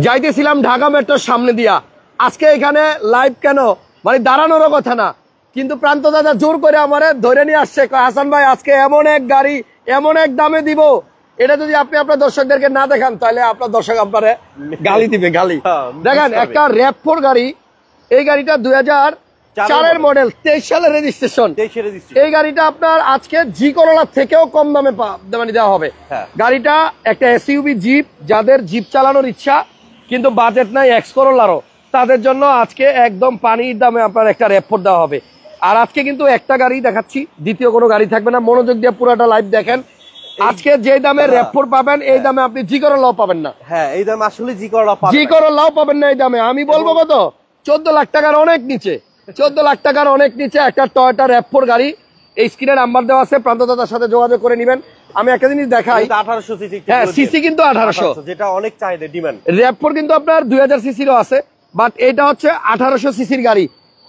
যাইতেছিলাম ঢাকা মেট্রোর সামনে দিয়া। আজকে এখানে লাইভ কেন, মানে দাঁড়ানোরও কথা না, কিন্তু প্রান্ত দাদা জোর করে আমারে ধরে নিয়ে আসছে, হাসান ভাই আজকে এমন এক গাড়ি এমন এক দামে দিব, এটা যদি আপনি আপনার দর্শকদেরকে না দেখান তাহলে আপনার দর্শক আপনারে গালি দিবে, গালি। দেখেন একটা র্যাপ4 গাড়ি, এই গাড়িটা 2004 মডেল, 23 সালের রেজিস্ট্রেশন। এই গাড়িটা আপনার আজকে জি করোলা থেকেও কম দামে মানে দেওয়া হবে। গাড়িটা একটা এসইউভি জিপ, যাদের জিপ চালানোর ইচ্ছা কিন্তু বাজেট নাই এক্স করোলারও, তাদের জন্য আজকে একদম পানির দামে আপনার একটা র্যাপ4 দেওয়া হবে। আর আজকে কিন্তু একটা গাড়ি দেখাচ্ছি, দ্বিতীয় কোনো গাড়ি থাকবে না। মনোযোগ দিয়ে পুরোটা লাইভ দেখেন। আজকে যে দামে র্যাপ4 পাবেন এই দামে আপনি জি করোলাও পাবেন না। হ্যাঁ, এই দামে আসলে জি করোলাও পাবেন না এই দামে। আমি বলবো কত, 14 লাখ টাকার অনেক নিচে, 14 লাখ টাকার অনেক নিচে একটা টয়োটা র্যাপ4 গাড়ি। এই স্ক্রিনে নাম্বার দেওয়া আছে, প্রান্তদাতার সাথে যোগাযোগ করে নেবেন। আমি একটা জিনিস দেখাই, 1800 সিসি। হ্যাঁ, সিসি কিন্তু 1800, যেটা অনেক চাহিদা, ডিমান্ড। র্যাপ4 কিন্তু আপনার 2000 সিসিরও আছে, বাট এটা হচ্ছে 1800 সিসির গাড়ি।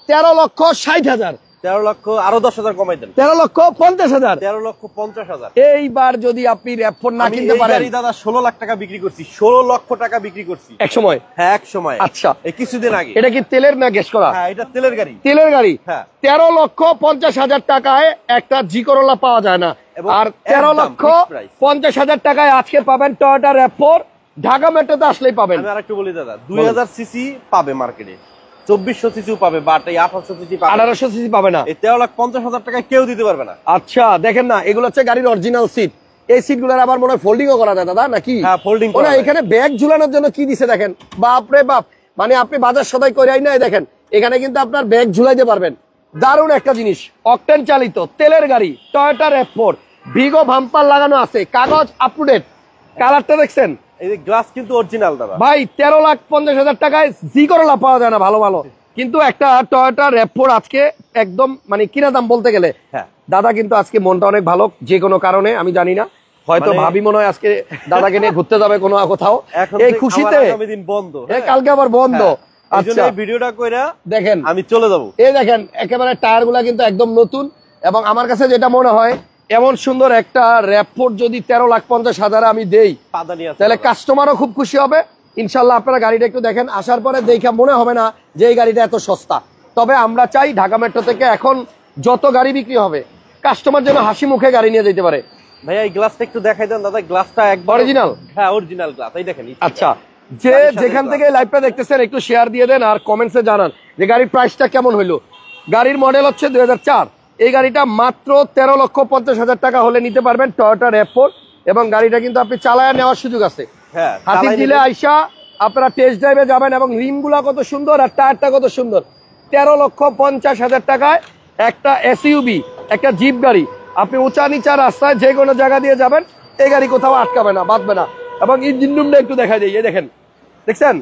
13,60,000, 13 লক্ষ আরো 10,000 কমাই দেন, 13,50,000, 13,50,000। এইবার যদি আপনি র্যাপ4 না কিনতে পারেন, গাড়ি দাদা 16 লাখ টাকা বিক্রি করছি, 16 লক্ষ টাকা বিক্রি করছি এক সময়। হ্যাঁ, এক সময়। আচ্ছা, এই কিছুদিন আগে। এটা কি তেলের না গ্যাস করা? হ্যাঁ, এটা তেলের গাড়ি। তেলের গাড়ি। হ্যাঁ, 13,50,000 টাকায় একটা জি করোলা পাওয়া যায় না, আর 13,50,000 টাকায় আজকে পাবেন টয়োটা র্যাপ4। ঢাকা মেট্রোতে আসলেই পাবেন। আমি আরেকটু বলি দাদা, 2000 সিসি পাবে মার্কেটে, 2400 সিসিও পাবে, বাট এই 1800 সিসি পাবে, 1800 সিসি পাবে না। এই 13,50,000 টাকায় কেউ দিতে পারবে না। আচ্ছা দেখেন না, এগুলো হচ্ছে গাড়ির অরিজিনাল সিট। এই সিট গুলোর আবার মনে হয় ফোল্ডিংও করা যায় দাদা, নাকি? হ্যাঁ, ফোল্ডিং করা। এখানে ব্যাগ ঝুলানোর জন্য কি দিছে দেখেন, বাপ রে বাপ, মানে আপনি বাজার সদাই করে আই না, দেখেন এখানে কিন্তু আপনার ব্যাগ ঝুলাইতে পারবেন। দারুণ একটা জিনিস, অকটেন চালিত তেলের গাড়ি, টয়োটা র্যাপ4, ভিগো ভাম্পার লাগানো আছে, কাগজ আপ টু ডেট। কালারটা দেখছেন? এই গ্লাস কিন্তু অরিজিনাল দাদা। ভাই 13,50,000 টাকায় জি করোলা পাওয়া যায় না ভালো ভালো, কিন্তু একটা টয়োটা র্যাপ4 আজকে একদম মানে কিনা দাম বলতে গেলে। হ্যাঁ দাদা কিন্তু আজকে মনটা অনেক ভালো, যে কোনো কারণে আমি জানি না, হয়তো ভাবি মনে হয় আজকে দাদাকে নিয়ে ঘুরতে যাবে কোনো কোথাও, এই খুশিতে। বন্ধ, কালকে আবার বন্ধ। আচ্ছা, ভিডিওটা কইরা দেখেন আমি চলে যাবো। এই দেখেন একেবারে টায়ার গুলা কিন্তু একদম নতুন, এবং আমার কাছে যেটা মনে হয় এমন সুন্দর একটা র্যাপ4 যদি 13,50,000 আমি দেই তাহলে কাস্টমারও খুব খুশি হবে। ইনশাল্লাহ আপনারা গাড়িটা একটু দেখেন, আসার পরে দেখে মনে হবে না যে এই গাড়িটা এত সস্তা। তবে আমরা চাই ঢাকা মেট্রো থেকে এখন যত গাড়ি বিক্রি হবে কাস্টমার যেন হাসি মুখে গাড়ি নিয়ে যেতে পারে। ভাইয়া এই গ্লাসটা একটু দেখাই দেন দাদা, গ্লাসটা একদম অরিজিনাল। হ্যাঁ, অরিজিনাল গ্লাস, এই দেখেন। আচ্ছা, যে যেখান থেকে লাইভটা দেখতেছেন একটু শেয়ার দিয়ে দেন আর কমেন্টসে জানান যে গাড়ির প্রাইসটা কেমন হইলো। গাড়ির মডেল হচ্ছে 2004। এই গাড়িটা মাত্র 13,50,000 টাকা হলে নিতে পারবেন টয়োটা র্যাপ4, এবং গাড়িটা কিন্তু আপনি চালায় নেওয়ার সুযোগ আছে। হ্যাঁ, হাতি দিলে আইসা আপনারা টেস্ট ড্রাইভে যাবেন, এবং রিমগুলা কত সুন্দর আর টায়ারটা কত সুন্দর। 13,50,000 টাকায় একটা এসইউভি, একটা জিপ গাড়ি, আপনি উঁচা নিচা রাস্তায় যে কোনো জায়গা দিয়ে যাবেন, এই গাড়ি কোথাও আটকাবে না, বাঁধবে না। এবং ইঞ্জিন রুমটা একটু দেখা যায়, এই দেখেন, দেখছেন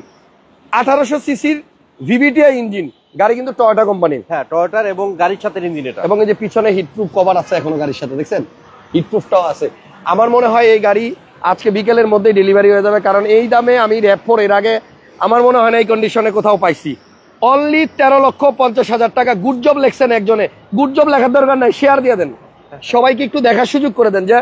1800 সিসির ভিভিটিআই ইঞ্জিন গাড়ি, কিন্তু টয়োটা কোম্পানির। হ্যাঁ, টয়োটার, এবং গাড়ির সাথে ইঞ্জিন এটা, এবং এই যে পিছনে হিটপ্রুফ কভার আছে এখনো গাড়ির সাথে, দেখছেন হিটপ্রুফটাও আছে। আমার মনে হয় এই গাড়ি আজকে বিকেলের মধ্যেই ডেলিভারি হয়ে যাবে, কারণ এই দামে আমি র্যাপ4 এর আগে আমার মনে হয় না এই কন্ডিশনে কোথাও পাইছি। অনলি 13,50,000 টাকা। গুড জব লেখছেন একজনে, গুড জব লেখার দরকার নাই, শেয়ার দিয়ে দেন, সবাইকে একটু দেখার সুযোগ করে দেন যে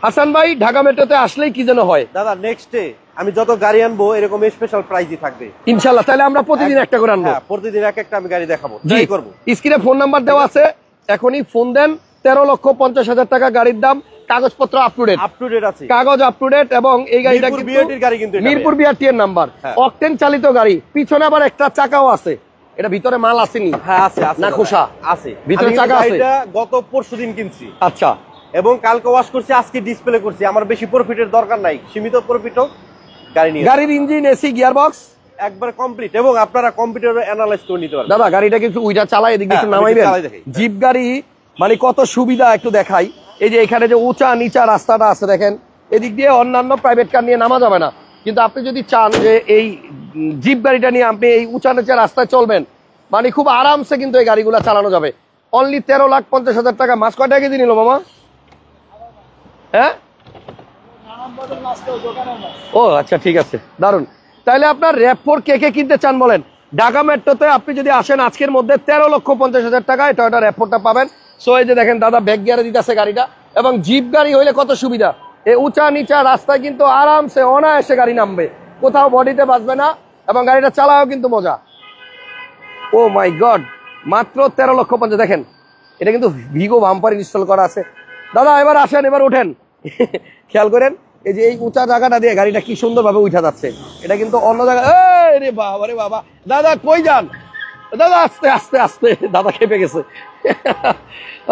হাসান ভাই ঢাকা মেট্রোতে আসলেই কি যেন হয়। দাদা নেক্সট ডে আমি যত গাড়ি আনবো এরকম স্পেশাল প্রাইজই থাকবে ইনশাআল্লাহ। তাহলে আমরা প্রতিদিন একটা করে আনবো। প্রতিদিন এক একটা আমি গাড়ি দেখাবো, ট্রাই করব। স্ক্রিনে ফোন নাম্বার দেওয়া আছে, এখনই ফোন দেন। 13,50,000 টাকা গাড়ির দাম, কাগজপত্র আপ টু ডেট আছে, কাগজ আপ টু ডেট। এবং এই গাড়িটা কিন্তু মিরপুর বিআরটি এর নাম্বার, অকটেন চালিত গাড়ি। পিছনে আবার একটা চাকাও আছে, এটা ভিতরে মাল আসেনি? হ্যাঁ আছে, না খোসা আছে, ভিতরে চাকা আছে। এটা গত পরশুদিন কিনছি। আচ্ছা, এবং কালকে ওয়াশ করছি, আজকে ডিসপ্লে করছি। আমার বেশি প্রফিটের দরকার নাই, সীমিত প্রফিট হোক গাড়ি নিয়ে। গাড়ির ইঞ্জিন, এসি, গিয়ার বক্স একবার কমপ্লিট, এবং আপনারা কম্পিউটারে অ্যানালাইজ করে নিতে পারবেন। দাদা গাড়িটাকে একটু উইটা চালাই, এদিকে একটু নামাইবেন। জিপ গাড়ি মানে কত সুবিধা একটু দেখাই। এই যে এখানে যে উঁচা নিচা রাস্তাটা আছে দেখেন, এদিক দিয়ে অন্যান্য প্রাইভেট কার নিয়ে নামা যাবে না, কিন্তু আপনি যদি চান যে এই জিপ গাড়িটা নিয়ে আপনি এই উঁচা নিচা রাস্তায় চলবেন, মানে খুব আরামসে কিন্তু এই গাড়িগুলো চালানো যাবে। অনলি 13,50,000 টাকা। মাছ কয়টা কেজি নিল মামা? হ্যাঁ, ও আচ্ছা, ঠিক আছে, দারুন। তাহলে আপনার র্যাপ4 কে কে কিনতে চান বলেন? ঢাকা মেট্রোতে আপনি যদি আসেন আজকের মধ্যে 13,50,000 টাকায় টয়োটা র্যাপ4টা পাবেন। সো এই যে দেখেন দাদা ব্যাক গিয়ারে দিতেছে গাড়িটা, এবং জিপ গাড়ি হইলে কত সুবিধা, এই উঁচা নিচা রাস্তায় কিন্তু আরামসে অনায়াসে গাড়ি নামবে। কোথাও বডিতে বাজবে না, এবং গাড়িটা চালাও কিন্তু মজা। ও মাই গড, মাত্র 13,50,000। দেখেন এটা কিন্তু ভিগো বাম্পার ইনস্টল করা আছে। দাদা এবার আসেন, এবার ওঠেন। খেয়াল করেন এই যে এই উঁচা জায়গাটা দিয়ে গাড়িটা কি সুন্দর ভাবে উঠা যাচ্ছে। এটা কিন্তু অন্য জায়গায়, রে বাবা রে বাবা, দাদা কই যান দাদা, আস্তে আস্তে আস্তে, দাদা খেপে গেছে।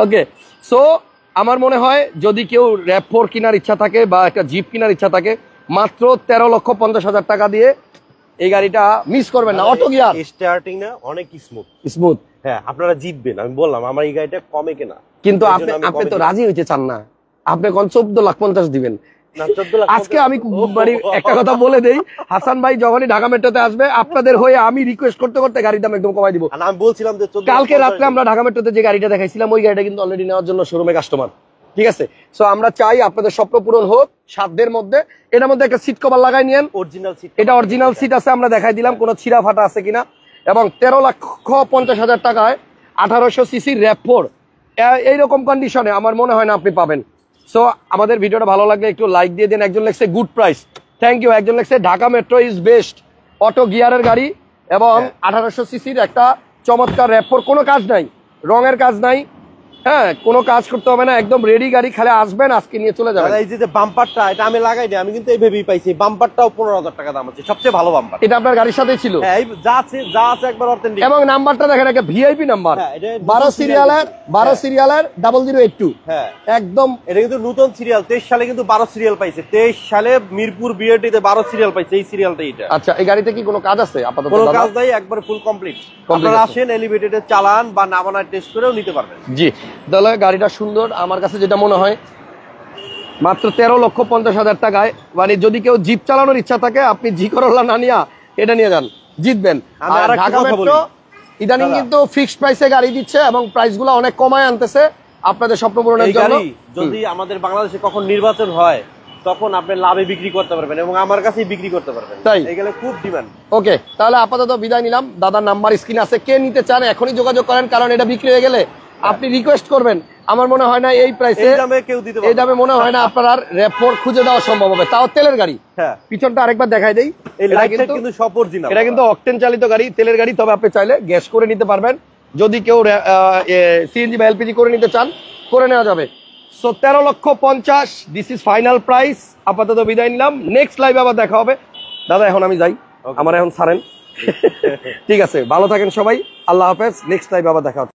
ওকে, সো আমার মনে হয় যদি কেউ RAV4 কেনার ইচ্ছা থাকে বা একটা জিপ কেনার ইচ্ছা থাকে, মাত্র 13,50,000 টাকা দিয়ে এই গাড়িটা মিস করবেন না। অটো গিয়ার, স্টার্টিং না অনেক স্মুথ। স্মুথ। হ্যাঁ, আপনারা জিতবেন, আমি বললাম আমার এই গাড়িটা কমে কেনা। কিন্তু আপনি তো রাজি হইতে চান না, আপনি কোন 14,50,000 দিবেন। আজকে আমি একটা কথা বলে দেই, হাসান ভাই যখনই ঢাকা মেট্রোতে আসবে আপনাদের হয়ে আমি রিকোয়েস্ট করতে করতে গাড়ির দাম একদম কমাই দিব। আমি বলছিলাম যে কালকে রাত্রে আমরা ঢাকা মেট্রোতে যে গাড়িটা দেখাইছিলাম ওই গাড়িটা কিন্তু অলরেডি নেওয়ার জন্য শোরুমে কাস্টমার। ঠিক আছে, সো আমরা চাই আপনাদের স্বপ্ন পূরণ হোক সাধ্যের মধ্যে। এটার মধ্যে একটা সিট কভার লাগাই নিয়েন, অরিজিনাল সিট। এটা অরিজিনাল সিট আছে, আমরা দেখাই দিলাম কোনো ছিঁড়া ফাটা আছে কিনা। এবং 13,50,000 টাকায় 1800 সিসি RAV4 এইরকম কন্ডিশনে আমার মনে হয় না আপনি পাবেন। সো আমাদের ভিডিওটা ভালো লাগলে একটু লাইক দিয়ে দেন। একজন লেখছে গুড প্রাইস, থ্যাংক ইউ। একজন লেখছে Dhaka metro is best, auto গিয়ারের গাড়ি এবং 1800 সিসির একটা চমৎকার RAV4, কোনো কাজ নাই, রঙের কাজ নাই, হ্যাঁ কোনো কাজ করতে হবে না, একদম রেডি গাড়ি, খালি আসবেন আজকে নিয়ে চলে যাবেন। এই যে বাম্পারটা, এটা আমি লাগাই নি, আমি কিন্তু এইভাবেই পাইছি। বাম্পারটাও 15,000 টাকা দাম আছে, সবচেয়ে ভালো বাম্পার। এটা আপনার গাড়ির সাথেই ছিল? হ্যাঁ, যা আছে একবার অথেন্টিক। এবং নাম্বারটা দেখেন, একটা ভিআইপি নাম্বার, 12 সিরিয়ালের 0082। হ্যাঁ একদম, এটা কিন্তু নতুন সিরিয়াল, 23 সালে কিন্তু 12 সিরিয়াল পাইছে। 23 সালে মিরপুর বিআরটিতে 12 সিরিয়াল পাইছে, এই সিরিয়ালটা এটা। আচ্ছা, এই গাড়িতে কি কোনো কাজ আছে আপাতত? কোনো কাজ নাই, একবার ফুল কমপ্লিট। আপনারা আসেন, এলিভেটেডে চালান বা নামানায় টেস্ট করেও নিতে পারবেন। জি, তাহলে গাড়িটা সুন্দর। আমার কাছে যেটা মনে হয় মাত্র 13,50,000 টাকায়, মানে যদি কেউ জিপ চালানোর ইচ্ছা থাকে আপনি জি করোলা না নিয়া এটা নিয়ে যান, জিতবেন। আর ঢাকা মেট্রো ইদানিং কিন্তু ফিক্সড প্রাইসে গাড়ি দিচ্ছে এবং প্রাইসগুলো অনেক কমায় আনতেছে আপনাদের স্বপ্ন পূরণের জন্য। যদি আমাদের বাংলাদেশে কখন নির্বাচন হয় তখন আপনি লাভে বিক্রি করতে পারবেন এবং আমার কাছেই বিক্রি করতে পারবেন, তাই এগুলো খুব ডিমান্ড। ওকে, তাহলে আপাতত বিদায় নিলাম। দাদার নাম্বার স্ক্রিনে আছে, কে নিতে চান এখনই যোগাযোগ করেন, কারণ এটা বিক্রি হয়ে গেলে আপনি রিকোয়েস্ট করবেন। আমার মনে হয় না এই প্রাইসে, এই দামে মনে হয় না আপনার আর RAV4 খুঁজে দেওয়া সম্ভব হবে, তাও তেলের গাড়ি। হ্যাঁ, পিছনটা আরেকবার দেখাই দেই, এটা কিন্তু সব অরিজিনাল। এটা কিন্তু অকটেন চালিত গাড়ি, তেলের গাড়ি। তবে আপনি চাইলে গ্যাস করে নিতে পারবেন, যদি কেউ সিএনজি বা এলপিজি করে নিতে চান করে নেওয়া যাবে। So 13,50,000 this is final price. আপাতত বিদায় নিলাম, নেক্সট লাইভে আবার দেখা হবে। দাদা এখন আমি যাই, আমার এখন ছাড়েন। ঠিক আছে, ভালো থাকেন সবাই, আল্লাহ হাফেজ, নেক্সট লাইভে আবার দেখা হবে।